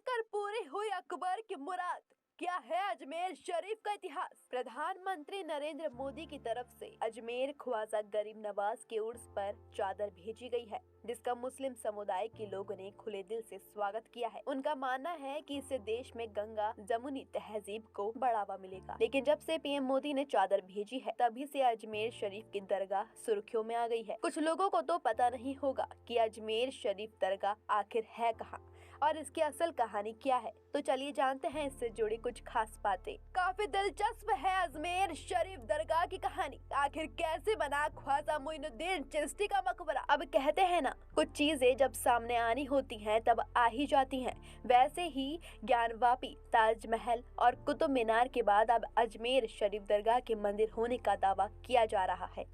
आकर पूरी हुई अकबर की मुराद। क्या है अजमेर शरीफ का इतिहास? प्रधानमंत्री नरेंद्र मोदी की तरफ से अजमेर ख्वाजा गरीब नवाज के उर्स पर चादर भेजी गई है, जिसका मुस्लिम समुदाय के लोगों ने खुले दिल से स्वागत किया है। उनका मानना है कि इससे देश में गंगा जमुनी तहजीब को बढ़ावा मिलेगा। लेकिन जब से पीएम मोदी ने चादर भेजी है, तभी से अजमेर शरीफ की दरगाह सुर्खियों में आ गई है। कुछ लोगों को तो पता नहीं होगा कि अजमेर शरीफ दरगाह आखिर है कहाँ और इसकी असल कहानी क्या है। तो चलिए जानते हैं इससे जुड़ी कुछ खास बातें। काफी दिलचस्प है अजमेर शरीफ दरगाह की कहानी। आखिर कैसे बना ख्वाजा मोइनुद्दीन चिश्ती का मकबरा? अब कहते हैं ना, कुछ चीजें जब सामने आनी होती हैं तब आ ही जाती हैं। वैसे ही ज्ञानवापी, ताजमहल और कुतुब मीनार के बाद अब अजमेर शरीफ दरगाह के मंदिर होने का दावा किया जा रहा है।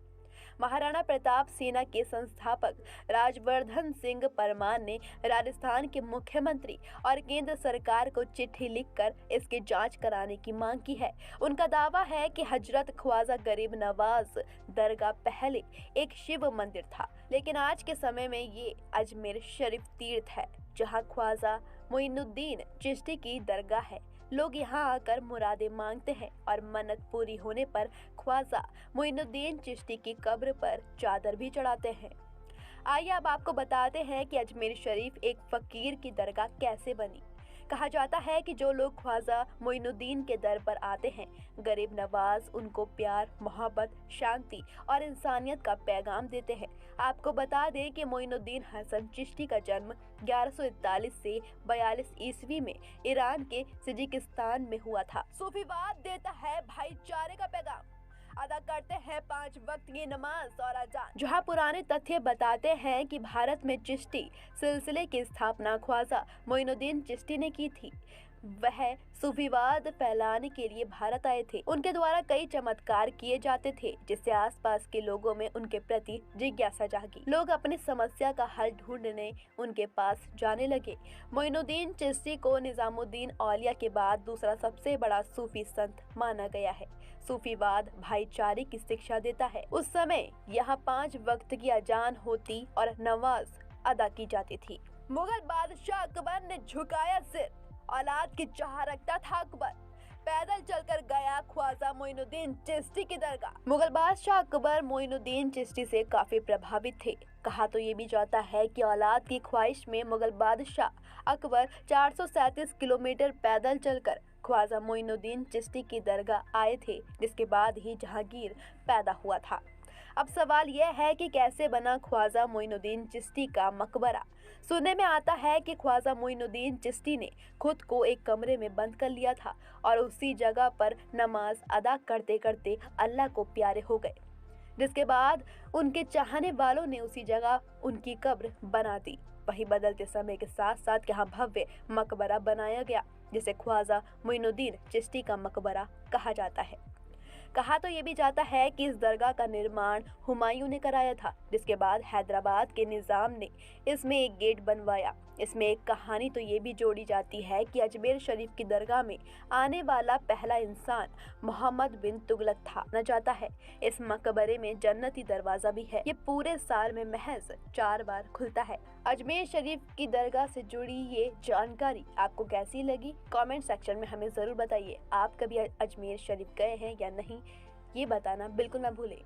महाराणा प्रताप सेना के संस्थापक राजवर्धन सिंह परमार ने राजस्थान के मुख्यमंत्री और केंद्र सरकार को चिट्ठी लिखकर इसकी जांच कराने की मांग की है। उनका दावा है कि हजरत ख्वाजा गरीब नवाज दरगाह पहले एक शिव मंदिर था, लेकिन आज के समय में ये अजमेर शरीफ तीर्थ है, जहां ख्वाजा मोइनुद्दीन चिश्ती की दरगाह है। लोग यहाँ आकर मुरादें मांगते हैं और मन्नत पूरी होने पर ख्वाजा मोइनुद्दीन चिश्ती की कब्र पर चादर भी चढ़ाते हैं। आइए अब आपको बताते हैं कि अजमेर शरीफ एक फकीर की दरगाह कैसे बनी। कहा जाता है कि जो लोग ख्वाजा मोइनुद्दीन के दर पर आते हैं, गरीब नवाज उनको प्यार, मोहब्बत, शांति और इंसानियत का पैगाम देते हैं। आपको बता दें कि मोइनुद्दीन हसन चिश्ती का जन्म 1141 से 42 ईस्वी में ईरान के सिजिकिस्तान में हुआ था। सूफीवाद देता है भाईचारे का पैगाम, अदा करते हैं 5 वक्त की नमाज और अजान। जहां पुराने तथ्य बताते हैं कि भारत में चिश्ती सिलसिले की स्थापना ख्वाजा मोइनुद्दीन चिश्ती ने की थी। वह सूफीवाद फैलाने के लिए भारत आए थे। उनके द्वारा कई चमत्कार किए जाते थे, जिससे आसपास के लोगों में उनके प्रति जिज्ञासा जागी। लोग अपनी समस्या का हल ढूंढने उनके पास जाने लगे। मोइनुद्दीन चिश्ती को निजामुद्दीन औलिया के बाद दूसरा सबसे बड़ा सूफी संत माना गया है। सूफीवाद भाईचारे की शिक्षा देता है। उस समय यहाँ 5 वक्त की अजान होती और नमाज अदा की जाती थी। मुगल बादशाह अकबर ने झुकाया सिर, औलाद की चाह रखता था अकबर। पैदल चलकर गया ख्वाजा मोइनुद्दीन चिश्ती की दरगाह। मुगल बादशाह अकबर मोइनुद्दीन चिश्ती से काफी प्रभावित थे। कहा तो ये भी जाता है कि औलाद की ख्वाहिश में मुगल बादशाह अकबर 437 किलोमीटर पैदल चलकर ख्वाजा मोइनुद्दीन चिश्ती की दरगाह आए थे, जिसके बाद ही जहांगीर पैदा हुआ था। अब सवाल यह है कि कैसे बना ख्वाजा मोइनुद्दीन चिश्ती का मकबरा। सुनने में आता है कि ख्वाजा मोइनुद्दीन चिश्ती ने खुद को एक कमरे में बंद कर लिया था और उसी जगह पर नमाज अदा करते करते अल्लाह को प्यारे हो गए, जिसके बाद उनके चाहने वालों ने उसी जगह उनकी कब्र बना दी। वही बदलते समय के साथ साथ यहाँ भव्य मकबरा बनाया गया, जिसे ख्वाजा मोइनुद्दीन चिश्ती का मकबरा कहा जाता है। कहा तो ये भी जाता है कि इस दरगाह का निर्माण हुमायूं ने कराया था, जिसके बाद हैदराबाद के निजाम ने इसमें एक गेट बनवाया। इसमें एक कहानी तो ये भी जोड़ी जाती है कि अजमेर शरीफ की दरगाह में आने वाला पहला इंसान मोहम्मद बिन तुगलक था। न जाता है इस मकबरे में जन्नती दरवाजा भी है। ये पूरे साल में महज 4 बार खुलता है। अजमेर शरीफ की दरगाह से जुड़ी ये जानकारी आपको कैसी लगी? कमेंट सेक्शन में हमें जरूर बताइए। आप कभी अजमेर शरीफ गए हैं या नहीं, ये बताना बिल्कुल ना भूलें।